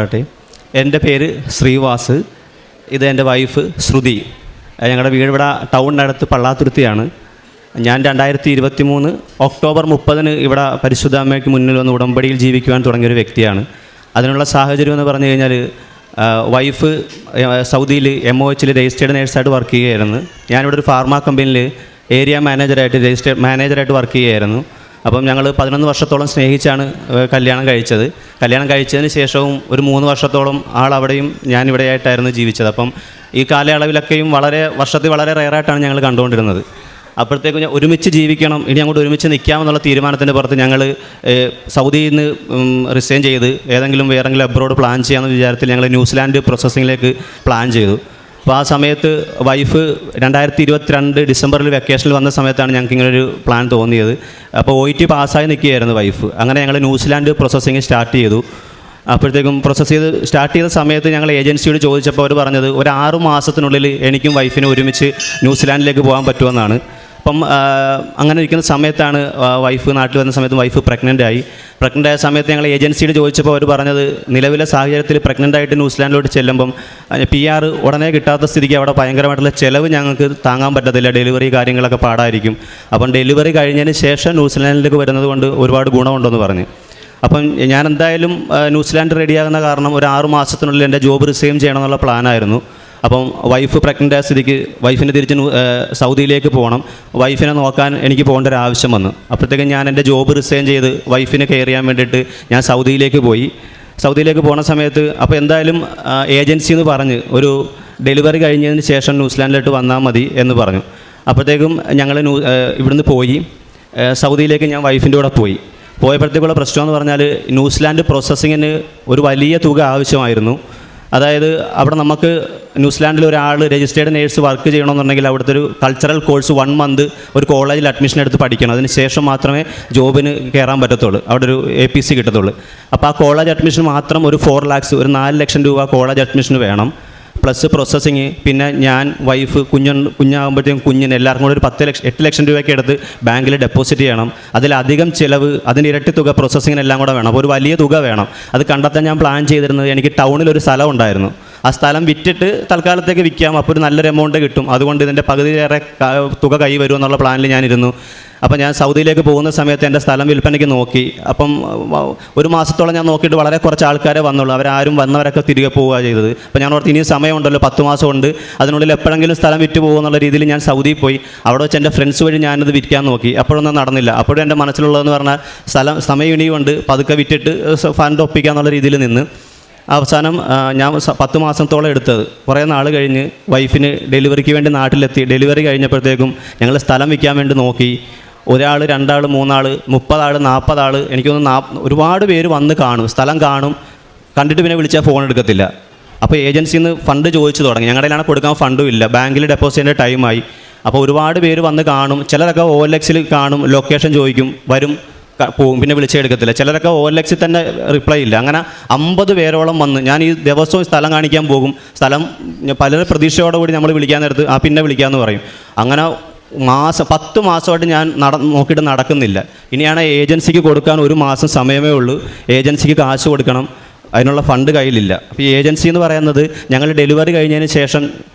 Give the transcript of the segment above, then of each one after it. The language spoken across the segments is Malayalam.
ആട്ടെ. എൻ്റെ പേര് ശ്രീവാസ്. ഇത് എൻ്റെ വൈഫ് ശ്രുതി. ഞങ്ങളുടെ വീട് ഇവിടെ ടൗണിനടുത്ത് പള്ളാത്തുരുത്തിയാണ്. ഞാൻ 2023 ഒക്ടോബർ 30 ഇവിടെ പരിശുദ്ധ അമ്മയ്ക്ക് മുന്നിൽ വന്ന് ഉടമ്പടിയിൽ ജീവിക്കുവാൻ തുടങ്ങിയൊരു വ്യക്തിയാണ്. അതിനുള്ള സാഹചര്യം എന്ന് പറഞ്ഞു കഴിഞ്ഞാൽ വൈഫ് സൗദിയിൽ MOH രജിസ്റ്റേർഡ് നേഴ്സായിട്ട് വർക്ക് ചെയ്യുകയായിരുന്നു. ഞാനിവിടെ ഒരു ഫാർമ കമ്പനിയിൽ ഏരിയ മാനേജറായിട്ട് വർക്ക് ചെയ്യുകയായിരുന്നു. അപ്പം ഞങ്ങൾ 11 വർഷത്തോളം സ്നേഹിച്ചാണ് കല്യാണം കഴിച്ചത്. കല്യാണം കഴിച്ചതിന് ശേഷവും ഒരു 3 വർഷത്തോളം ആളവിടെയും ഞാനിവിടെയായിട്ടായിരുന്നു ജീവിച്ചത്. അപ്പം ഈ കാലയളവിലൊക്കെയും വർഷത്തിൽ വളരെ റെയറായിട്ടാണ് ഞങ്ങൾ കണ്ടുകൊണ്ടിരുന്നത്. അപ്പോഴത്തേക്കും ഒരുമിച്ച് ജീവിക്കണം, ഇനി അങ്ങോട്ട് ഒരുമിച്ച് നിൽക്കാമെന്നുള്ള തീരുമാനത്തിൻ്റെ പുറത്ത് ഞങ്ങൾ സൗദിയിൽ നിന്ന് റിസൈൻ ചെയ്ത് ഏതെങ്കിലും അബ്രോഡ് പ്ലാൻ ചെയ്യാമെന്ന വിചാരത്തിൽ ഞങ്ങൾ ന്യൂസിലാൻഡ് പ്രോസസ്സിങ്ങിലേക്ക് പ്ലാൻ ചെയ്തു. അപ്പോൾ ആ സമയത്ത് വൈഫ് 2022 ഡിസംബറിൽ വെക്കേഷനിൽ വന്ന സമയത്താണ് ഞങ്ങൾക്ക് ഇങ്ങനൊരു പ്ലാൻ തോന്നിയത്. അപ്പോൾ OET പാസ്സായി നിൽക്കുകയായിരുന്നു വൈഫ്. അങ്ങനെ ഞങ്ങൾ ന്യൂസിലാൻഡ് പ്രോസസ്സിങ് സ്റ്റാർട്ട് ചെയ്തു. അപ്പോഴത്തേക്കും സ്റ്റാർട്ട് ചെയ്ത സമയത്ത് ഞങ്ങൾ ഏജൻസിയോട് ചോദിച്ചപ്പോൾ അവർ പറഞ്ഞത് ഒരു 6 മാസത്തിനുള്ളിൽ എനിക്കും വൈഫിനും ഒരുമിച്ച് ന്യൂസിലാൻഡിലേക്ക് പോകാൻ പറ്റുമെന്നാണ്. അപ്പം അങ്ങനെ ഇരിക്കുന്ന സമയത്താണ് വൈഫ് നാട്ടിൽ വന്ന സമയത്ത് വൈഫ് പ്രഗ്നൻ്റ് ആയ സമയത്ത് ഞങ്ങൾ ഏജൻസിയോട് ചോദിച്ചപ്പോൾ അവർ പറഞ്ഞത് നിലവിലെ സാഹചര്യത്തിൽ പ്രഗ്നൻ്റായിട്ട് ന്യൂസിലാൻഡിലോട്ട് ചെല്ലുമ്പം PR ഉടനെ കിട്ടാത്ത സ്ഥിതിക്ക് അവിടെ ഭയങ്കരമായിട്ടുള്ള ചിലവ് ഞങ്ങൾക്ക് താങ്ങാൻ പറ്റത്തില്ല, ഡെലിവറി കാര്യങ്ങളൊക്കെ പാടായിരിക്കും. അപ്പം ഡെലിവറി കഴിഞ്ഞതിന് ശേഷം ന്യൂസിലാൻഡിലേക്ക് വരുന്നത് കൊണ്ട് ഒരുപാട് ഗുണമുണ്ടെന്ന് പറഞ്ഞു. അപ്പം ഞാൻ എന്തായാലും ന്യൂസിലാൻഡ് റെഡിയാകുന്ന കാരണം ഒരു 6 മാസത്തിനുള്ളിൽ എൻ്റെ ജോബ് റിസൈൻ ചെയ്യണമെന്നുള്ള പ്ലാനായിരുന്നു. അപ്പം വൈഫ് പ്രഗ്നൻ്റ് ആയ സ്ഥിതിക്ക് വൈഫിന് തിരിച്ച് സൗദിയിലേക്ക് പോകണം, വൈഫിനെ നോക്കാൻ എനിക്ക് പോകേണ്ട ഒരു ആവശ്യം വന്നു. അപ്പോഴത്തേക്കും ഞാൻ എൻ്റെ ജോബ് റിസൈൻ ചെയ്ത് വൈഫിനെ കെയർ ചെയ്യാൻ വേണ്ടിയിട്ട് ഞാൻ സൗദിയിലേക്ക് പോകുന്ന സമയത്ത് അപ്പോൾ എന്തായാലും ഏജൻസി എന്ന് പറഞ്ഞ് ഒരു ഡെലിവറി കഴിഞ്ഞതിന് ശേഷം ന്യൂസിലാൻഡിലോട്ട് വന്നാൽ മതി എന്ന് പറഞ്ഞു. അപ്പോഴത്തേക്കും ഞങ്ങൾ ഇവിടുന്ന് പോയി സൗദിയിലേക്ക് ഞാൻ വൈഫിൻ്റെ കൂടെ പോയപ്പോഴത്തേക്കുള്ള പ്രശ്നം എന്ന് പറഞ്ഞാൽ ന്യൂസിലാൻഡ് പ്രോസസ്സിങ്ങിന് ഒരു വലിയ തുക ആവശ്യമായിരുന്നു. അതായത് അവിടെ നമുക്ക് ന്യൂസിലാൻഡിൽ ഒരാൾ രജിസ്റ്റേർഡ് നേഴ്സ് വർക്ക് ചെയ്യണമെന്നുണ്ടെങ്കിൽ അവിടുത്തെ ഒരു കൾച്ചറൽ കോഴ്സ് 1 മന്ത് ഒരു കോളേജിൽ അഡ്മിഷൻ എടുത്ത് പഠിക്കണം. അതിന് ശേഷം മാത്രമേ ജോബിന് കയറാൻ പറ്റത്തുള്ളൂ, അവിടെ ഒരു APC കിട്ടത്തുള്ളൂ. അപ്പോൾ ആ കോളേജ് അഡ്മിഷൻ മാത്രം ഒരു 4 lakhs ഒരു 4 ലക്ഷം രൂപ കോളേജ് അഡ്മിഷന് വേണം. പ്ലസ് പ്രോസസ്സിങ്, പിന്നെ ഞാൻ വൈഫ് കുഞ്ഞാകുമ്പോഴത്തേക്കും കുഞ്ഞിന് എല്ലാവർക്കും കൂടെ ഒരു 8 ലക്ഷം രൂപയ്ക്ക് എടുത്ത് ബാങ്കിൽ ഡെപ്പോസിറ്റ് ചെയ്യണം. അതിലധികം ചിലവ്, അതിന് ഇരട്ടി തുക പ്രോസസ്സിങ്ങിനെല്ലാം കൂടെ വേണം. അപ്പോൾ ഒരു വലിയ തുക വേണം. അത് കണ്ടെത്താൻ ഞാൻ പ്ലാൻ ചെയ്തിരുന്നത് എനിക്ക് ടൗണിൽ ഒരു സ്ഥലം ഉണ്ടായിരുന്നു. ആ സ്ഥലം വിറ്റിട്ട് തൽക്കാലത്തേക്ക് വിൽക്കാം, അപ്പോൾ ഒരു നല്ലൊരു എമൗണ്ട് കിട്ടും. അതുകൊണ്ട് ഇതിൻ്റെ പകുതിയേറെ തുക കൈ വരുമെന്നുള്ള പ്ലാനിൽ ഞാനിരുന്നു. അപ്പം ഞാൻ സൗദിയിലേക്ക് പോകുന്ന സമയത്ത് എൻ്റെ സ്ഥലം വിൽപ്പനയ്ക്ക് നോക്കി. അപ്പം ഒരു മാസത്തോളം ഞാൻ നോക്കിയിട്ട് വളരെ കുറച്ച് ആൾക്കാരെ വന്നുള്ളൂ. അവരാരും വന്നവരൊക്കെ തിരികെ പോവുക ചെയ്തത്. അപ്പോൾ ഞാൻ ഓർത്ത് ഇനിയും സമയമുണ്ടല്ലോ, 10 മാസമുണ്ട്, അതിനുള്ളിൽ എപ്പോഴെങ്കിലും സ്ഥലം വിറ്റ് പോകുമെന്നുള്ള രീതിയിൽ ഞാൻ സൗദിയിൽ പോയി. അവിടെ വെച്ച് എൻ്റെ ഫ്രണ്ട്സ് വഴി ഞാനത് വിൽക്കാൻ നോക്കി. അപ്പോഴൊന്നും നടന്നില്ല. അപ്പോഴും എൻ്റെ മനസ്സിലുള്ളതെന്ന് പറഞ്ഞാൽ സമയം ഇനിയുണ്ട്, പതുക്കെ വിറ്റിട്ട് ഫണ്ട് ഒപ്പിക്കാന്നുള്ള രീതിയിൽ നിന്ന് അവസാനം ഞാൻ 10 മാസത്തോളം എടുത്തത്. കുറേ നാൾ കഴിഞ്ഞ് വൈഫിന് ഡെലിവറിക്ക് വേണ്ടി നാട്ടിലെത്തി. ഡെലിവറി കഴിഞ്ഞപ്പോഴത്തേക്കും ഞങ്ങൾ സ്ഥലം വിൽക്കാൻ വേണ്ടി നോക്കി. 1 ആൾ 2 ആൾ 3 ആൾ 30 ആൾ 40 ആൾ എനിക്കൊന്ന് ഒരുപാട് പേര് വന്ന് കാണും, സ്ഥലം കാണും, കണ്ടിട്ട് പിന്നെ വിളിച്ചാൽ ഫോൺ എടുക്കത്തില്ല. അപ്പോൾ ഏജൻസിയിൽ നിന്ന് ഫണ്ട് ചോദിച്ചു തുടങ്ങി. ഞങ്ങളുടെ കയ്യിലാണ് കൊടുക്കാൻ ഫണ്ടും ഇല്ല, ബാങ്കിൽ ഡെപ്പോസിറ്റിൻ്റെ ടൈമായി. അപ്പോൾ ഒരുപാട് പേര് വന്ന് കാണും. ചിലരൊക്കെ OLX കാണും, ലൊക്കേഷൻ ചോദിക്കും, വരും, പോവും, പിന്നെ വിളിച്ചെടുക്കത്തില്ല. ചിലരൊക്കെ OLX തന്നെ റിപ്ലൈ ഇല്ല. അങ്ങനെ 50 പേരോളം വന്ന് ഞാൻ ഈ ദിവസവും സ്ഥലം കാണിക്കാൻ പോകും. സ്ഥലം പലരും പ്രതീക്ഷയോടുകൂടി നമ്മൾ വിളിക്കാൻ നേരത്ത് പിന്നെ വിളിക്കാമെന്ന് പറയും. അങ്ങനെ 10 മാസമായിട്ട് ഞാൻ നോക്കിയിട്ട് നടക്കുന്നില്ല. ഇനിയാണ് ഏജൻസിക്ക് കൊടുക്കാൻ 1 മാസം സമയമേ ഉള്ളൂ. ഏജൻസിക്ക് കാശ് കൊടുക്കണം, അതിനുള്ള ഫണ്ട് കയ്യിലില്ല. അപ്പോൾ ഈ ഏജൻസി എന്ന് പറയുന്നത് ഞങ്ങൾ ഡെലിവറി കഴിഞ്ഞതിന് ശേഷം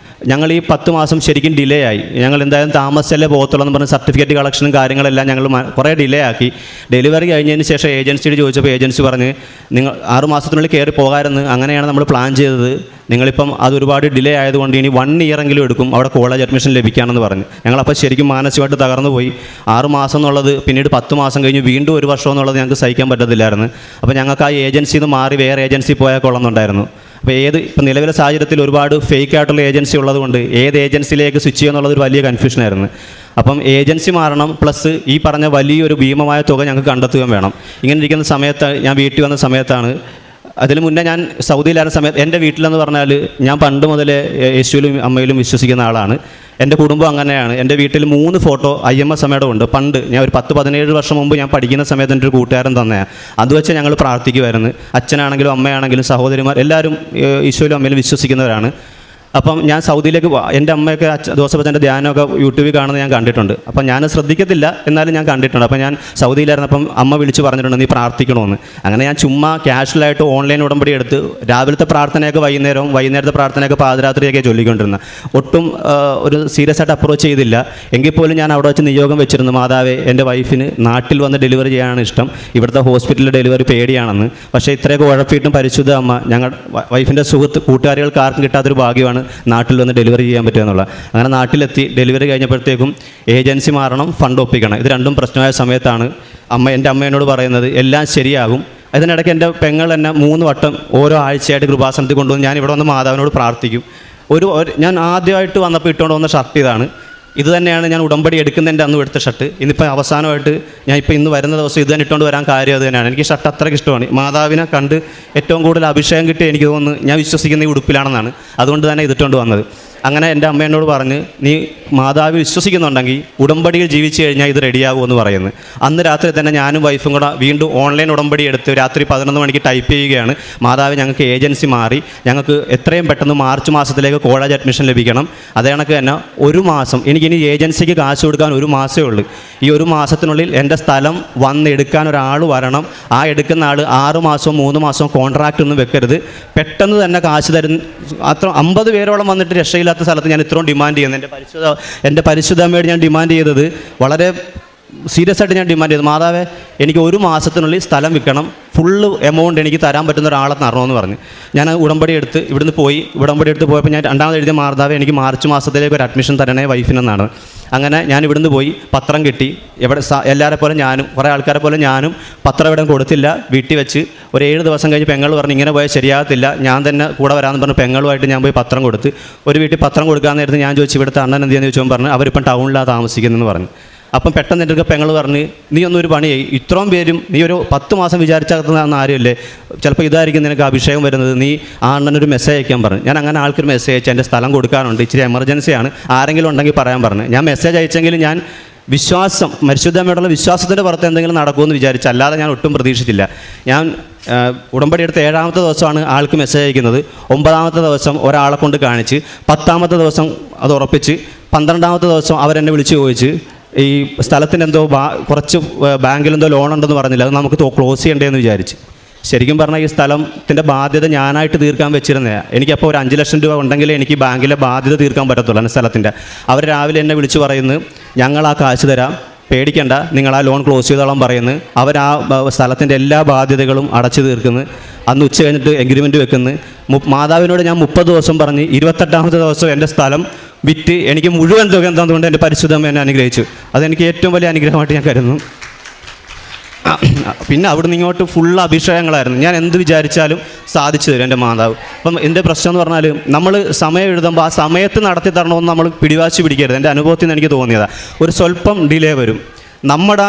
ഞങ്ങൾ ഈ 10 മാസം ശരിക്കും ഡിലേ ആയി. ഞങ്ങൾ എന്തായാലും താമസിച്ചല്ലേ പോകത്തുള്ളൂ എന്ന് പറഞ്ഞ് സർട്ടിഫിക്കറ്റ് കളക്ഷനും കാര്യങ്ങളെല്ലാം ഞങ്ങൾ കുറേ ഡിലേ ആക്കി. ഡെലിവറി കഴിഞ്ഞതിന് ശേഷം ഏജൻസിയോട് ചോദിച്ചപ്പോൾ ഏജൻസി പറഞ്ഞ് നിങ്ങൾ 6 മാസത്തിനുള്ളിൽ കയറി പോകാമായിരുന്നു, അങ്ങനെയാണ് നമ്മൾ പ്ലാൻ ചെയ്തത്, നിങ്ങളിപ്പം അത് ഒരുപാട് ഡിലേ ആയതുകൊണ്ട് ഇനി 1 ഇയർ എങ്കിലും എടുക്കും അവിടെ കോളേജ് അഡ്മിഷൻ ലഭിക്കാമെന്ന് പറഞ്ഞു. ഞങ്ങളപ്പോൾ ശരിക്കും മാനസികമായിട്ട് തകർന്നു പോയി. 6 മാസം എന്നുള്ളത് പിന്നീട് 10 മാസം കഴിഞ്ഞ് വീണ്ടും 1 വർഷം എന്നുള്ളത് ഞങ്ങൾക്ക് സഹിക്കാൻ പറ്റത്തില്ലായിരുന്നു. അപ്പോൾ ഞങ്ങൾക്ക് ആ ഏജൻസിയിൽ നിന്ന് മാറി വേറെ ഏജൻസി പോയാൽ കൊള്ളുന്നുണ്ടായിരുന്നു. അപ്പോൾ ഇപ്പം നിലവിലെ സാഹചര്യത്തിൽ ഒരുപാട് ഫേക്ക് ആയിട്ടുള്ള ഏജൻസി ഉള്ളതുകൊണ്ട് ഏത് ഏജൻസിയിലേക്ക് സ്വിച്ച് ചെയ്യുക ഒരു വലിയ കൺഫ്യൂഷനായിരുന്നു. അപ്പം ഏജൻസി മാറണം, പ്ലസ് ഈ പറഞ്ഞ വലിയൊരു ഭീമമായ തുക ഞങ്ങൾക്ക് കണ്ടെത്തുകയും വേണം. ഇങ്ങനെ ഇരിക്കുന്ന സമയത്ത് ഞാൻ വീട്ടിൽ വന്ന സമയത്താണ്, അതിന് മുന്നേ ഞാൻ സൗദിയിലായിരുന്ന സമയത്ത് എൻ്റെ വീട്ടിലെന്ന് പറഞ്ഞാൽ ഞാൻ പണ്ട് മുതലേ യേശുവിലും അമ്മയിലും വിശ്വസിക്കുന്ന ആളാണ്. എൻ്റെ കുടുംബം അങ്ങനെയാണ്. എൻ്റെ വീട്ടിൽ 3 ഫോട്ടോ IMS അമ്മയുടെ ഉണ്ട്. പണ്ട് ഞാൻ ഒരു 10-17 വർഷം മുമ്പ് ഞാൻ പഠിക്കുന്ന സമയത്ത് എൻ്റെ ഒരു കൂട്ടുകാരൻ തന്നെയാണ്. അത് വെച്ച് ഞങ്ങൾ പ്രാർത്ഥിക്കുമായിരുന്നു. അച്ഛനാണെങ്കിലും അമ്മയാണെങ്കിലും സഹോദരിമാർ എല്ലാവരും ഈശോയിലും അമ്മയിലും വിശ്വസിക്കുന്നവരാണ്. അപ്പം ഞാൻ സൗദിയിലേക്ക് എൻ്റെ അമ്മയൊക്കെ ജോസഫച്ചൻ്റെ ധ്യാനമൊക്കെ യൂട്യൂബിൽ കാണുന്നത് ഞാൻ കണ്ടിട്ടുണ്ട്. അപ്പം ഞാൻ ശ്രദ്ധിക്കത്തില്ല, എന്നാലും ഞാൻ കണ്ടിട്ടുണ്ട്. അപ്പം ഞാൻ സൗദിയിലായിരുന്നപ്പം അമ്മ വിളിച്ച് പറഞ്ഞിട്ടുണ്ട് നീ പ്രാർത്ഥിക്കണമെന്ന്. അങ്ങനെ ഞാൻ ചുമ്മാ ക്യാഷ്വലായിട്ട് ഓൺലൈൻ ഉടമ്പടി എടുത്ത് രാവിലത്തെ പ്രാർത്ഥനയൊക്കെ വൈകുന്നേരത്തെ പ്രാർത്ഥനയൊക്കെ പാതിരാത്രിയൊക്കെ ചൊല്ലിക്കൊണ്ടിരുന്നത്. ഒട്ടും ഒരു സീരിയസ് ആയിട്ട് അപ്രോച്ച് ചെയ്തില്ല. എങ്കിൽ പോലും ഞാൻ അവിടെ വെച്ച് നിയോഗം വെച്ചിരുന്നു, മാതാവേ എൻ്റെ വൈഫിന് നാട്ടിൽ വന്ന് ഡെലിവറി ചെയ്യാനാണ് ഇഷ്ടം, ഇവിടുത്തെ ഹോസ്പിറ്റലിൽ ഡെലിവറി പേടിയാണെന്ന്. പക്ഷേ ഇത്രയൊക്കെ ഉഴപ്പിയിട്ടും പരിശുദ്ധ അമ്മ ഞങ്ങളുടെ വൈഫിൻ്റെ കൂട്ടുകാരികൾക്ക് ആർക്കും കിട്ടാത്തൊരു ഭാഗ്യമാണ് നാട്ടിൽ വന്ന് ഡെലിവറി ചെയ്യാൻ പറ്റുക എന്നുള്ളത്. അങ്ങനെ നാട്ടിലെത്തി ഡെലിവറി കഴിഞ്ഞപ്പോഴത്തേക്കും ഏജൻസി മാറണം, ഫണ്ട് ഒപ്പിക്കണം. ഇത് രണ്ടും പ്രശ്നമായ സമയത്താണ് എൻ്റെ അമ്മ എന്നോട് പറയുന്നത് എല്ലാം ശരിയാകും. അതിനിടയ്ക്ക് എൻ്റെ പെങ്ങൾ എന്നെ 3 വട്ടം ഓരോ ആഴ്ചയായിട്ട് കൃപാസനത്തിൽ കൊണ്ടുവന്ന് ഞാൻ ഇവിടെ വന്ന് മാതാവിനോട് പ്രാർത്ഥിക്കും. ഞാൻ ആദ്യമായിട്ട് വന്നപ്പോൾ ഇട്ടുകൊണ്ട് വന്ന ഷർട്ട് ഇതാണ്. ഇത് തന്നെയാണ് ഞാൻ ഉടമ്പടി എടുക്കുന്നതിൻ്റെ അന്ന് എടുത്ത ഷർട്ട്. ഇന്നിപ്പോൾ അവസാനമായിട്ട് ഇന്ന് വരുന്ന ദിവസം ഇത് തന്നെ ഇട്ടുകൊണ്ട് വരാൻ കാര്യം അത് തന്നെയാണ്. എനിക്ക് ഷർട്ട് അത്രയ്ക്ക് ഇഷ്ടമാണ്. മാതാവിനെ കണ്ട് ഏറ്റവും കൂടുതൽ അഭിഷേകം കിട്ടി എനിക്ക് തോന്നുന്നു ഞാൻ വിശ്വസിക്കുന്ന ഈ ഉടുപ്പിലാണെന്നാണ്. അതുകൊണ്ട് തന്നെ ഇതിട്ടുകൊണ്ട് വന്നത്. അങ്ങനെ എൻ്റെ അമ്മ എന്നോട് പറഞ്ഞ് നീ മാതാവ് വിശ്വസിക്കുന്നുണ്ടെങ്കിൽ ഉടമ്പടിയിൽ ജീവിച്ചു കഴിഞ്ഞാൽ ഇത് റെഡിയാകുമെന്ന് പറയുന്നത്. അന്ന് രാത്രി തന്നെ ഞാനും വൈഫും കൂടെ വീണ്ടും ഓൺലൈൻ ഉടമ്പടി എടുത്ത് രാത്രി 11 മണിക്ക് ടൈപ്പ് ചെയ്യുകയാണ്, മാതാവ് ഞങ്ങൾക്ക് ഏജൻസി മാറി, ഞങ്ങൾക്ക് എത്രയും പെട്ടെന്ന് മാർച്ച് മാസത്തിലേക്ക് കോളേജ് അഡ്മിഷൻ ലഭിക്കണം. അതേ കണക്ക് തന്നെ 1 മാസം എനിക്കിനി ഏജൻസിക്ക് കാശ് കൊടുക്കാൻ 1 മാസമേ ഉള്ളൂ. ഈ 1 മാസത്തിനുള്ളിൽ എൻ്റെ സ്ഥലം വന്നെടുക്കാൻ ഒരാൾ വരണം. ആ എടുക്കുന്ന ആൾ 6 മാസവും 3 മാസവും കോൺട്രാക്റ്റ് ഒന്നും വെക്കരുത്. പെട്ടെന്ന് തന്നെ കാശ് തരുന്ന അത്ര 50 പേരോളം വന്നിട്ട് രക്ഷയില്ലാത്ത സ്ഥലത്ത് ഞാൻ ഇത്രയും ഡിമാൻഡ് ചെയ്യുന്നത്. എൻ്റെ പരിശുദ്ധ അമ്മയോട് ഞാൻ ഡിമാൻഡ് ചെയ്തത് വളരെ സീരിയസ് ആയിട്ട് ഞാൻ ഡിമാൻഡ് ചെയ്തു, മാതാവേ എനിക്ക് 1 മാസത്തിനുള്ളിൽ സ്ഥലം വിൽക്കണം, ഫുള്ള് എമൗണ്ട് എനിക്ക് തരാൻ പറ്റുന്ന ഒരാളെ തരണമെന്ന് പറഞ്ഞു. ഞാൻ ഉടമ്പടി എടുത്ത് ഇവിടുന്ന് പോയി. ഉടമ്പടി എടുത്ത് പോയപ്പോൾ ഞാൻ രണ്ടാമത് എഴുതിയ മാതാവേ എനിക്ക് മാർച്ച് മാസത്തിലേക്ക് ഒരു അഡ്മിഷൻ തരണേ വൈഫിനെന്നാണ്. അങ്ങനെ ഞാൻ ഇവിടുന്ന് പോയി പത്രം കിട്ടി. എല്ലാവരെ പോലെ ഞാനും കുറേ ആൾക്കാരെ പോലെ ഞാനും പത്രം ഇവിടെ കൊടുത്തില്ല, വീട്ടിൽ വെച്ച് ഒരു 7 ദിവസം കഴിഞ്ഞ് പെങ്ങൾ പറഞ്ഞു ഇങ്ങനെ പോയാൽ ശരിയാകത്തില്ല, ഞാൻ തന്നെ കൂടെ വരാമെന്ന് പറഞ്ഞ് പെങ്ങളുമായിട്ട് ഞാൻ പോയി പത്രം കൊടുത്ത്. ഒരു വീട്ടിൽ പത്രം കൊടുക്കാൻ നേരത്ത് ഞാൻ ചോദിച്ചു ഇവിടുത്തെ അണ്ണൻ എന്ത് ചെയ്യുന്നു ചോദിച്ചപ്പോൾ പറഞ്ഞു അവരിപ്പം ടൗണിലാണ് താമസിക്കുന്നതെന്ന് പറഞ്ഞു. അപ്പം പെട്ടെന്ന് എൻ്റെ പെങ്ങൾ പറഞ്ഞ് നീ ഒന്നൊരു പണി ചെയ്യും, ഇത്രയും പേരും നീ ഒരു 10 മാസം വിചാരിച്ചാകുന്ന ആരുമല്ലേ, ചിലപ്പോൾ ഇതായിരിക്കും നിനക്ക് അഭിഷേകം വരുന്നത്, നീ ആ അണ്ണനൊരു മെസ്സേജ് അയക്കാൻ പറഞ്ഞു. ഞാൻ അങ്ങനെ ആൾക്കൊരു മെസ്സേജ് അയച്ചു, എൻ്റെ സ്ഥലം കൊടുക്കാനുണ്ട്, ഇച്ചിരി എമർജൻസിയാണ്, ആരെങ്കിലും ഉണ്ടെങ്കിൽ പറയാൻ പറഞ്ഞു. ഞാൻ മെസ്സേജ് അയച്ചെങ്കിലും ഞാൻ വിശ്വാസം പരിശുദ്ധമായിട്ടുള്ള വിശ്വാസത്തിൻ്റെ പുറത്ത് എന്തെങ്കിലും നടക്കുമെന്ന് വിചാരിച്ചു, അല്ലാതെ ഞാൻ ഒട്ടും പ്രതീക്ഷിച്ചില്ല. ഞാൻ ഉടമ്പടി എടുത്ത 7ാമത്തെ ദിവസമാണ് ആൾക്ക് മെസ്സേജ് അയക്കുന്നത്. 9ാമത്തെ ദിവസം ഒരാളെ കൊണ്ട് കാണിച്ച്, 10ാമത്തെ ദിവസം അത് ഉറപ്പിച്ച്, 12ാമത്തെ ദിവസം അവരെന്നെ വിളിച്ച് ചോദിച്ച് ഈ സ്ഥലത്തിന് എന്തോ കുറച്ച് ബാങ്കിലെന്തോ ലോൺ ഉണ്ടെന്ന് പറഞ്ഞില്ല, അത് നമുക്ക് ക്ലോസ് ചെയ്യേണ്ടതെന്ന് വിചാരിച്ച്. ശരിക്കും പറഞ്ഞാൽ ഈ സ്ഥലത്തിൻ്റെ ബാധ്യത ഞാനായിട്ട് തീർക്കാൻ വെച്ചിരുന്നതാണ്. എനിക്കപ്പോൾ ഒരു 5 ലക്ഷം രൂപ ഉണ്ടെങ്കിലേ എനിക്ക് ബാങ്കിലെ ബാധ്യത തീർക്കാൻ പറ്റത്തുള്ളൂ എൻ്റെ സ്ഥലത്തിൻ്റെ. അവർ രാവിലെ എന്നെ വിളിച്ച് പറയുന്നു ഞങ്ങൾ ആ കാശ് തരാം, പേടിക്കണ്ട, നിങ്ങൾ ആ ലോൺ ക്ലോസ് ചെയ്തോളാം പറയുന്നു. അവർ ആ സ്ഥലത്തിൻ്റെ എല്ലാ ബാധ്യതകളും അടച്ചു തീർക്കുന്നു. അന്ന് ഉച്ച കഴിഞ്ഞിട്ട് എഗ്രിമെൻറ്റ് വെക്കുന്നു. മാതാവിനോട് ഞാൻ 30 ദിവസം പറഞ്ഞ് 28ാമത്തെ ദിവസം എൻ്റെ സ്ഥലം വിറ്റ് എനിക്ക് മുഴുവൻ തുക എന്താണെന്നുകൊണ്ട് എൻ്റെ പരിശുദ്ധമ്മ എന്നെ അനുഗ്രഹിച്ചു. അതെനിക്ക് ഏറ്റവും വലിയ അനുഗ്രഹമായിട്ട് ഞാൻ കരുതുന്നു. പിന്നെ അവിടുന്ന് ഇങ്ങോട്ട് ഫുൾ അഭിഷേകങ്ങളായിരുന്നു. ഞാൻ എന്ത് വിചാരിച്ചാലും സാധിച്ചു തരും എൻ്റെ മാതാവ്. അപ്പം എൻ്റെ പ്രശ്നം എന്ന് പറഞ്ഞാൽ നമ്മൾ സമയം എഴുതുമ്പോൾ ആ സമയത്ത് നടത്തി തരണമെന്ന് നമ്മൾ പിടിവാശി പിടിക്കരുത്. എൻ്റെ അനുഭവത്തിൽ നിന്ന് എനിക്ക് തോന്നിയതാണ്. ഒരു സ്വല്പം ഡിലേ വരും. നമ്മുടെ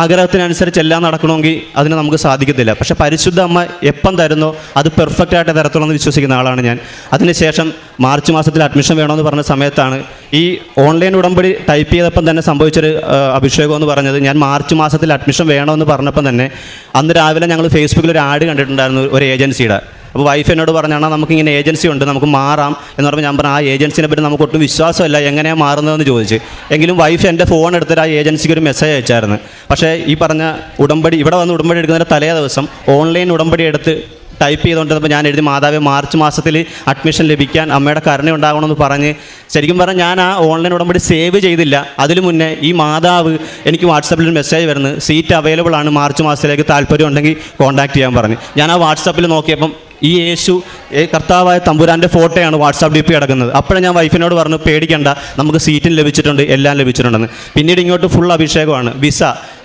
ആഗ്രഹത്തിനനുസരിച്ച് എല്ലാം നടക്കണമെങ്കിൽ അതിന് നമുക്ക് സാധിക്കത്തില്ല. പക്ഷേ പരിശുദ്ധ അമ്മ എപ്പം തരുന്നോ അത് പെർഫെക്റ്റ് ആയിട്ട് തരത്തുള്ളൂ എന്ന് വിശ്വസിക്കുന്ന ആളാണ് ഞാൻ. അതിനുശേഷം മാർച്ച് മാസത്തിൽ അഡ്മിഷൻ വേണമെന്ന് പറഞ്ഞ സമയത്താണ് ഈ ഓൺലൈൻ ഉടമ്പടി ടൈപ്പ് ചെയ്തപ്പം തന്നെ സംഭവിച്ചൊരു അഭിഷേകം എന്ന് പറഞ്ഞത്, ഞാൻ മാർച്ച് മാസത്തിൽ അഡ്മിഷൻ വേണമെന്ന് പറഞ്ഞപ്പം തന്നെ അന്ന് രാവിലെ ഞങ്ങൾ ഫേസ്ബുക്കിൽ ഒരു ആഡ് കണ്ടിട്ടുണ്ടായിരുന്നു ഒരു ഏജൻസിയുടെ. അപ്പോൾ വൈഫ് എന്നോട് പറഞ്ഞാൽ നമുക്കിങ്ങനെ ഏജൻസി ഉണ്ട്, നമുക്ക് മാറാം എന്ന് പറയുമ്പോൾ ഞാൻ പറഞ്ഞു ആ ഏജൻസിനെ പറ്റി നമുക്ക് ഒട്ടും വിശ്വാസമല്ല, എങ്ങനെയാണ് മാറുന്നതെന്ന് ചോദിച്ചു. എങ്കിലും വൈഫ് എൻ്റെ ഫോൺ എടുത്തിട്ട് ആ ഏജൻസിക്ക് ഒരു മെസ്സേജ് അയച്ചായിരുന്നു. പക്ഷേ ഈ പറഞ്ഞ ഉടമ്പടി ഇവിടെ വന്ന് ഉടമ്പടി എടുക്കുന്നതിൻ്റെ തലേ ദിവസം ഓൺലൈൻ ഉടമ്പടി എടുത്ത് ടൈപ്പ് ചെയ്തുകൊണ്ടിരുന്നപ്പോൾ ഞാൻ എഴുതി മാതാവേ മാർച്ച് മാസത്തിൽ അഡ്മിഷൻ ലഭിക്കാൻ അമ്മയുടെ കരുണ ഉണ്ടാകണമെന്ന് പറഞ്ഞ്, ശരിക്കും പറഞ്ഞാൽ ഞാൻ ആ ഓൺലൈൻ ഉടമ്പടി സേവ് ചെയ്തില്ല. അതിനു മുന്നേ ഈ മാതാവ് എനിക്ക് വാട്സാപ്പിൽ ഒരു മെസ്സേജ് വരുന്നത് സീറ്റ് അവൈലബിൾ ആണ്, മാർച്ച് മാസത്തിലേക്ക് താല്പര്യം ഉണ്ടെങ്കിൽ കോൺടാക്ട് ചെയ്യാൻ പറഞ്ഞു. ഞാൻ ആ വാട്സാപ്പിൽ നോക്കിയപ്പം ഈ യേശു കർത്താവായ തമ്പുരാൻ്റെ ഫോട്ടോയാണ് വാട്സാപ്പ് DP കിടക്കുന്നത്. അപ്പോഴേ ഞാൻ വൈഫിനോട് പറഞ്ഞു പേടിക്കണ്ട, നമുക്ക് സീറ്റും ലഭിച്ചിട്ടുണ്ട്, എല്ലാം ലഭിച്ചിട്ടുണ്ടെന്ന്. പിന്നീട് ഇങ്ങോട്ട് ഫുൾ അഭിഷേകമാണ്.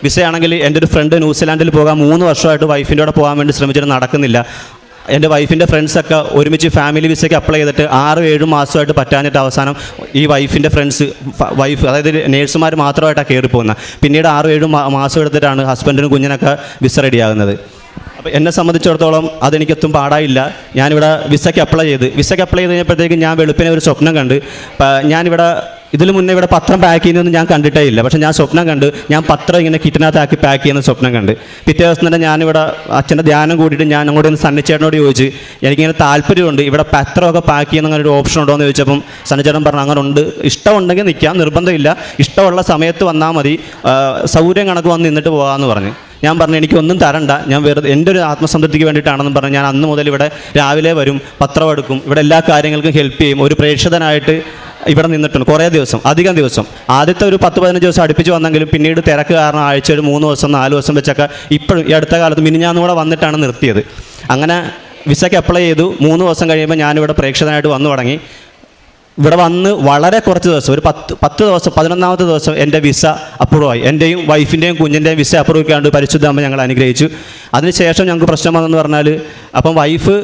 വിസയാണെങ്കിൽ എൻ്റെ ഒരു ഫ്രണ്ട് ന്യൂസിലാൻഡിൽ പോകാൻ 3 വർഷമായിട്ട് വൈഫിൻ്റെ കൂടെ പോകാൻ വേണ്ടി ശ്രമിച്ചിട്ട് നടക്കുന്നില്ല. എൻ്റെ വൈഫിൻ്റെ ഫ്രണ്ട്സൊക്കെ ഒരുമിച്ച് ഫാമിലി വിസയ്ക്ക് അപ്ലൈ ചെയ്തിട്ട് 6-7 മാസമായിട്ട് പറ്റാഞ്ഞിട്ട് അവസാനം ഈ വൈഫിൻ്റെ വൈഫ് അതായത് നേഴ്സുമാർ മാത്രമായിട്ടാണ് കയറി പോകുന്നത്. പിന്നീട് 6-7 മാസം എടുത്തിട്ടാണ് ഹസ്ബൻഡിനും കുഞ്ഞിനൊക്കെ വിസ റെഡിയാകുന്നത്. അപ്പോൾ എന്നെ സംബന്ധിച്ചിടത്തോളം അതെനിക്കൊത്തും പാടായില്ല. ഞാനിവിടെ വിസയ്ക്ക് അപ്ലൈ ചെയ്ത് കഴിഞ്ഞപ്പോഴത്തേക്കും ഞാൻ വെളുപ്പിനെ ഒരു സ്വപ്നം കണ്ട്. ഞാനിവിടെ ഇതിന് മുന്നേ ഇവിടെ പത്രം പാക്ക് ചെയ്യുന്നതൊന്നും ഞാൻ കണ്ടിട്ടേ ഇല്ല. പക്ഷേ ഞാൻ സ്വപ്നം കണ്ട്, ഞാൻ പത്രം ഇങ്ങനെ കിറ്റിനകത്താക്കി പാക്ക് ചെയ്യുന്ന സ്വപ്നം കണ്ട്. പിറ്റേ ദിവസം തന്നെ ഞാനിവിടെ അച്ഛൻ്റെ ധ്യാനം കൂടിയിട്ട് ഞാൻ അങ്ങോട്ട് ഒന്ന് സണ്ണിച്ചേട്ടനോട് ചോദിച്ചു, എനിക്കിങ്ങനെ താല്പര്യമുണ്ട്, ഇവിടെ പത്രമൊക്കെ പാക്ക് ചെയ്യുന്ന അങ്ങനെ ഒരു ഓപ്ഷൻ ഉണ്ടോ എന്ന് ചോദിച്ചപ്പം സണ്ണിച്ചേട്ടൻ പറഞ്ഞു അങ്ങനെ ഉണ്ട്, ഇഷ്ടമുണ്ടെങ്കിൽ നിൽക്കാം, നിർബന്ധമില്ല, ഇഷ്ടമുള്ള സമയത്ത് വന്നാൽ മതി, സൗകര്യം കണക്ക് വന്ന് നിന്നിട്ട് പോകാമെന്ന് പറഞ്ഞു. ഞാൻ പറഞ്ഞു എനിക്കൊന്നും തരണ്ട, ഞാൻ വെറുതെ എൻ്റെ ഒരു ആത്മസംതൃപ്തിക്ക് വേണ്ടിയിട്ടാണെന്ന് പറഞ്ഞ് ഞാൻ അന്ന് മുതൽ ഇവിടെ രാവിലെ വരും, പത്രം എടുക്കും, ഇവിടെ എല്ലാ കാര്യങ്ങൾക്കും ഹെൽപ്പ് ചെയ്യും, ഒരു പ്രേക്ഷകനായിട്ട് ഇവിടെ നിന്നിട്ടുണ്ട് കുറേ ദിവസം, അധികം ദിവസം. ആദ്യത്തെ ഒരു 10-15 ദിവസം അടുപ്പിച്ച് വന്നെങ്കിലും പിന്നീട് തിരക്ക് കാരണം ആഴ്ച ഒരു 3 ദിവസം 4 ദിവസം വെച്ചൊക്കെ ഇപ്പോഴും ഈ അടുത്ത കാലത്ത് മിനിഞ്ഞാന്ന് കൂടെ വന്നിട്ടാണ് നിർത്തിയത്. അങ്ങനെ വിസയ്ക്ക് അപ്ലൈ ചെയ്തു. 3 ദിവസം കഴിയുമ്പോൾ ഞാനിവിടെ പ്രേക്ഷകനായിട്ട് വന്നു തുടങ്ങി. ഇവിടെ വന്ന് വളരെ കുറച്ച് ദിവസം, ഒരു 10 ദിവസം, 11ാമത്തെ ദിവസം എൻ്റെ വിസ അപ്രൂവ് ആയി. എൻ്റെയും വൈഫിൻ്റെയും കുഞ്ഞിൻ്റെയും വിസ അപ്രൂവ് ചെയ്യാണ്ട് പരിശുദ്ധ അമ്മ ഞങ്ങൾ അനുഗ്രഹിച്ചു. അതിനുശേഷം ഞങ്ങൾക്ക് പ്രശ്നം വന്നെന്ന് പറഞ്ഞാൽ, അപ്പം വൈഫ്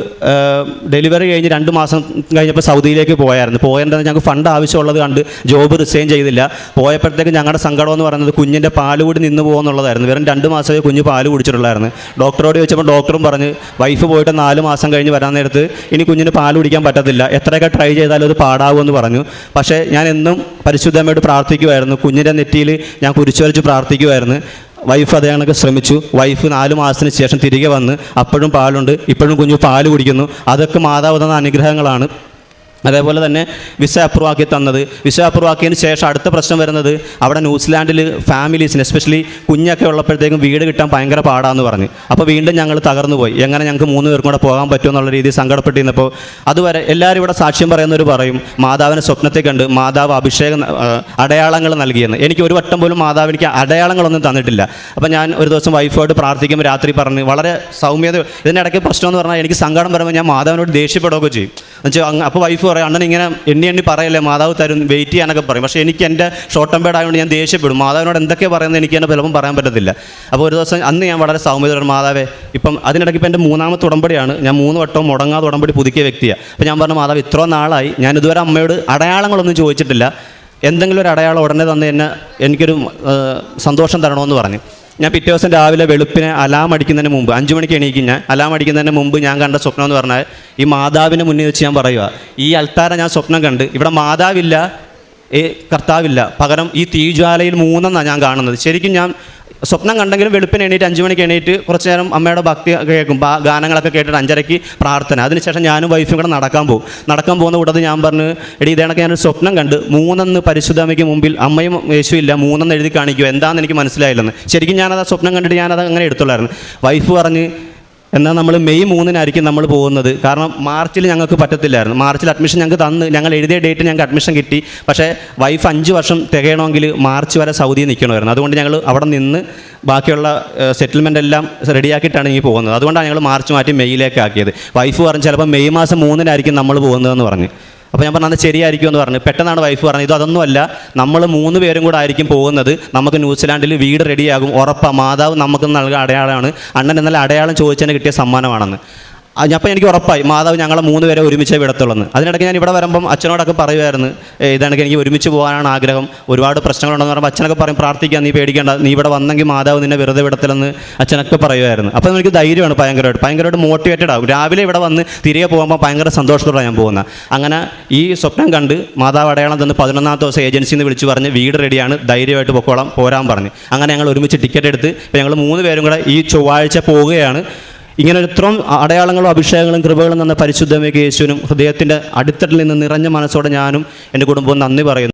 ഡെലിവറി കഴിഞ്ഞ് 2 മാസം കഴിഞ്ഞപ്പോൾ സൗദിയിലേക്ക് പോയായിരുന്നു. പോയതിൻ്റെ ഞങ്ങൾക്ക് ഫണ്ട് ആവശ്യമുള്ളത് കണ്ട് ജോബ് റിസൈൻ ചെയ്തില്ല. പോയപ്പോഴത്തേക്ക് ഞങ്ങളുടെ സങ്കടം എന്ന് പറയുന്നത് കുഞ്ഞിൻ്റെ പാല് കൂടി നിന്ന് പോകുമെന്നുള്ളതായിരുന്നു. വെറും 2 മാസമേ കുഞ്ഞ് പാല് കുടിച്ചിട്ടുള്ളായിരുന്നു. ഡോക്ടറോട് ചോദിച്ചപ്പോൾ ഡോക്ടറും പറഞ്ഞ് വൈഫ് പോയിട്ട് 4 മാസം കഴിഞ്ഞ് വരാൻ നേരത്ത് ഇനി കുഞ്ഞിന് പാല് കുടിക്കാൻ പറ്റത്തില്ല, എത്രയൊക്കെ ട്രൈ ചെയ്താലും അത് പാടാവുമെന്ന് പറഞ്ഞു. പക്ഷേ ഞാൻ എന്നും പരിശുദ്ധമ്മയോട് പ്രാർത്ഥിക്കുമായിരുന്നു, കുഞ്ഞിൻ്റെ നെറ്റിയിൽ ഞാൻ കുരിശുവരച്ച് പ്രാർത്ഥിക്കുമായിരുന്നു. വൈഫ് അതേ കണക്ക് ശ്രമിച്ചു. വൈഫ് 4 മാസത്തിന് ശേഷം തിരികെ വന്ന് അപ്പോഴും പാലുണ്ട്, ഇപ്പോഴും കുഞ്ഞു പാല് കുടിക്കുന്നു. അതൊക്കെ മാതാവ് തന്ന അനുഗ്രഹങ്ങളാണ്. അതേപോലെ തന്നെ വിസ അപ്രൂവ് ആക്കി തന്നത്. വിസ അപ്രൂവ് ആക്കിയതിന് ശേഷം അടുത്ത പ്രശ്നം വരുന്നത്, അവിടെ ന്യൂസിലാൻഡിൽ ഫാമിലീസിന് എസ്പെഷ്യലി കുഞ്ഞൊക്കെ ഉള്ളപ്പോഴത്തേക്കും വീട് കിട്ടാൻ ഭയങ്കര പാടാന്ന് പറഞ്ഞു. അപ്പോൾ വീണ്ടും ഞങ്ങൾ തകർന്നു പോയി. എങ്ങനെ ഞങ്ങൾക്ക് 3 പേർക്കും കൂടെ പോകാൻ പറ്റുമെന്നുള്ള രീതിയിൽ സങ്കടപ്പെട്ടിരുന്നപ്പോൾ അതുവരെ എല്ലാവരും ഇവിടെ സാക്ഷ്യം പറയുന്നവർ പറയും മാതാവിനെ സ്വപ്നത്തെ കണ്ട് മാതാവ് അടയാളങ്ങൾ നൽകിയെന്ന്. എനിക്ക് ഒരു വട്ടം പോലും മാതാവ് എനിക്ക് അടയാളങ്ങളൊന്നും തന്നിട്ടില്ല. അപ്പോൾ ഞാൻ ഒരു ദിവസം വൈഫോട് പ്രാർത്ഥിക്കുമ്പോൾ രാത്രി പറഞ്ഞ് വളരെ സൗമ്യത, ഇതിനിടയ്ക്ക് പ്രശ്നം എന്ന് പറഞ്ഞാൽ എനിക്ക് സങ്കടം വരുമ്പോൾ ഞാൻ മാതാവിനോട് ദേഷ്യപ്പെടുകയൊക്കെ ചെയ്യും. എന്നുവെച്ചാൽ അപ്പോൾ വൈഫ് പറയും അണ്ണൻ ഇങ്ങനെ എണ്ണി പറയല്ലേ മാതാവ് തരും, വെയിറ്റ് ചെയ്യാനൊക്കെ പറയും. പക്ഷേ എനിക്ക് എൻ്റെ ഷോർട്ട് ടേം ബേഡ് ആയതുകൊണ്ട് ഞാൻ ദേഷ്യപ്പെടും. മാതാവിനോട് എന്തൊക്കെ പറയുന്നത് എനിക്ക് തന്നെ ചിലപ്പം പറയാൻ പറ്റത്തില്ല. അപ്പോൾ ഒരു ദിവസം അന്ന് ഞാൻ വളരെ സൗമ്യതയോടെ മാതാവേ, ഇപ്പം അതിനിടയ്ക്ക് ഇപ്പം എൻ്റെ 3ാമത്തെ ഉടമ്പടിയാണ്, ഞാൻ 3 വട്ടവും മുടങ്ങാതെ ഉടമ്പടി പുതുക്കിയ വ്യക്തിയാണ്. അപ്പോൾ ഞാൻ പറഞ്ഞു മാതാവ് ഇത്ര നാളായി ഞാൻ ഇതുവരെ അമ്മയോട് അടയാളങ്ങളൊന്നും ചോദിച്ചിട്ടില്ല, എന്തെങ്കിലും ഒരു അടയാളം ഉടനെ തന്നെ എനിക്കൊരു സന്തോഷം തരണമെന്ന് പറഞ്ഞു. ഞാൻ പിറ്റേ ദിവസം രാവിലെ വെളുപ്പിനെ അലാം അടിക്കുന്നതിന് മുമ്പ് 5 മണിക്ക് എണീക്കും. ഞാൻ അലാം അടിക്കുന്നതിന് മുമ്പ് ഞാൻ കണ്ട സ്വപ്നം എന്ന് പറഞ്ഞാൽ, ഈ മാതാവിനെ മുന്നിൽ വെച്ച് ഞാൻ പറയുക, ഈ അൾത്താര ഞാൻ സ്വപ്നം കണ്ട് ഇവിടെ മാതാവില്ല, കർത്താവില്ല, പകരം ഈ തീജ്വാലയിൽ 3 ഞാൻ കാണുന്നത്. ശരിക്കും ഞാൻ സ്വപ്നം കണ്ടെങ്കിലും വെളുപ്പിന് എണീറ്റ് 5 മണിക്ക് എണീറ്റ് കുറച്ച് നേരം അമ്മയുടെ ഭക്തി കേൾക്കും, ഗാനങ്ങളൊക്കെ കേട്ടിട്ട് 5:30 പ്രാർത്ഥന. അതിനുശേഷം ഞാനും വൈഫും കൂടെ നടക്കാൻ പോകുന്ന കൂട്ടത്തിൽ ഞാൻ പറഞ്ഞു എടി ഇതേണൊക്കെ ഞാനൊരു സ്വപ്നം കണ്ട് 3 പരിശുദ്ധമ്മയ്ക്ക് മുമ്പിൽ അമ്മയും യേശു ഇല്ല, 3 എഴുതി കാണിക്കുമോ, എന്താണെന്ന് എനിക്ക് മനസ്സിലായില്ലെന്ന്. ശരിക്കും ഞാനത് സ്വപ്നം കണ്ടിട്ട് ഞാനത് അങ്ങനെ എടുത്തുള്ളായിരുന്നു. വൈഫ് പറഞ്ഞ് എന്നാൽ നമ്മൾ മെയ് 3 നമ്മൾ പോകുന്നത്, കാരണം മാർച്ചിൽ ഞങ്ങൾക്ക് പറ്റത്തില്ലായിരുന്നു. മാർച്ചിൽ അഡ്മിഷൻ ഞങ്ങൾക്ക് തന്ന് ഞങ്ങൾ എഴുതിയ ഡേറ്റ് ഞങ്ങൾക്ക് അഡ്മിഷൻ കിട്ടി. പക്ഷേ വൈഫ് 5 വർഷം തികയണമെങ്കിൽ മാർച്ച് വരെ സൗദിയിൽ നിൽക്കണമായിരുന്നു. അതുകൊണ്ട് ഞങ്ങൾ അവിടെ നിന്ന് ബാക്കിയുള്ള സെറ്റിൽമെൻ്റ് എല്ലാം റെഡിയാക്കിയിട്ടാണ് ഇനി പോകുന്നത്. അതുകൊണ്ടാണ് ഞങ്ങൾ മാർച്ച് മാറ്റി മെയ്യിലേക്ക് ആക്കിയത്. വൈഫ് പറഞ്ഞു ചിലപ്പോൾ മെയ് മാസം 3 നമ്മൾ പോകുന്നതെന്ന് പറഞ്ഞു. അപ്പോൾ ഞാൻ പറഞ്ഞു അത് ശരിയായിരിക്കും എന്ന് പറഞ്ഞു. പെട്ടെന്നാണ് വൈഫ് പറഞ്ഞത് ഇതൊന്നുമല്ല, നമ്മൾ 3 പേരും കൂടെ ആയിരിക്കും പോകുന്നത്, നമുക്ക് ന്യൂസിലാൻഡിൽ വീട് റെഡിയാകും, ഉറപ്പാണ്, മാതാവ് നമുക്ക് നൽകുന്ന അടയാളമാണ്, അണ്ണൻ എന്നാൽ അടയാളം ചോദിച്ചതിന് കിട്ടിയ സമ്മാനമാണെന്ന്. അപ്പോൾ എനിക്ക് ഉറപ്പായി മാതാവ് ഞങ്ങളെ 3 പേരെ ഒരുമിച്ചേ വിടത്തുള്ളൂ. അതിനിടയ്ക്ക് ഞാൻ ഇവിടെ വരുമ്പം അച്ഛനോടൊക്കെ പറയുമായിരുന്നു ഇതാണെങ്കിൽ എനിക്ക് ഒരുമിച്ച് പോകാനാണ് ആഗ്രഹം, ഒരുപാട് പ്രശ്നങ്ങളുണ്ടെന്ന് പറയുമ്പോൾ അച്ഛനൊക്കെ പറയും പ്രാർത്ഥിക്കാൻ, നീ പേടിക്കേണ്ട, നീ ഇവിടെ വന്നെങ്കിൽ മാതാവ് നിന്നെ വെറുതെ വിടത്തില്ലെന്ന് അച്ഛനൊക്കെ പറയുമായിരുന്നു. അപ്പോൾ എനിക്ക് ധൈര്യമാണ്, ഭയങ്കരമായിട്ട് മോട്ടിവേറ്റഡ് ആകും. രാവിലെ ഇവിടെ വന്ന് തിരികെ പോകുമ്പോൾ ഭയങ്കര സന്തോഷത്തോടെ ഞാൻ പോകുന്നത്. അങ്ങനെ ഈ സ്വപ്നം കണ്ട് മാതാവ് അടയാളം തന്ന് 11ാമത്തെ ദിവസം ഏജൻസിയിൽ നിന്ന് വിളിച്ച് പറഞ്ഞ് വീട് റെഡിയാണ്, ധൈര്യമായിട്ട് പോരാൻ പറഞ്ഞ്. അങ്ങനെ ഞങ്ങൾ ഒരുമിച്ച് ടിക്കറ്റ് എടുത്ത് ഇപ്പോൾ ഞങ്ങൾ 3 പേരും കൂടെ ഈ ചൊവ്വാഴ്ച പോവുകയാണ്. ഇങ്ങനെ ഇത്രയും അടയാളങ്ങളും അഭിഷേകങ്ങളും കൃപകളും തന്ന പരിശുദ്ധമേക്ക് യേശുവിനും ഹൃദയത്തിൻ്റെ അടിത്തട്ടിൽ നിന്ന് നിറഞ്ഞ മനസ്സോടെ ഞാനും എൻ്റെ കുടുംബവും നന്ദി പറയുന്നു.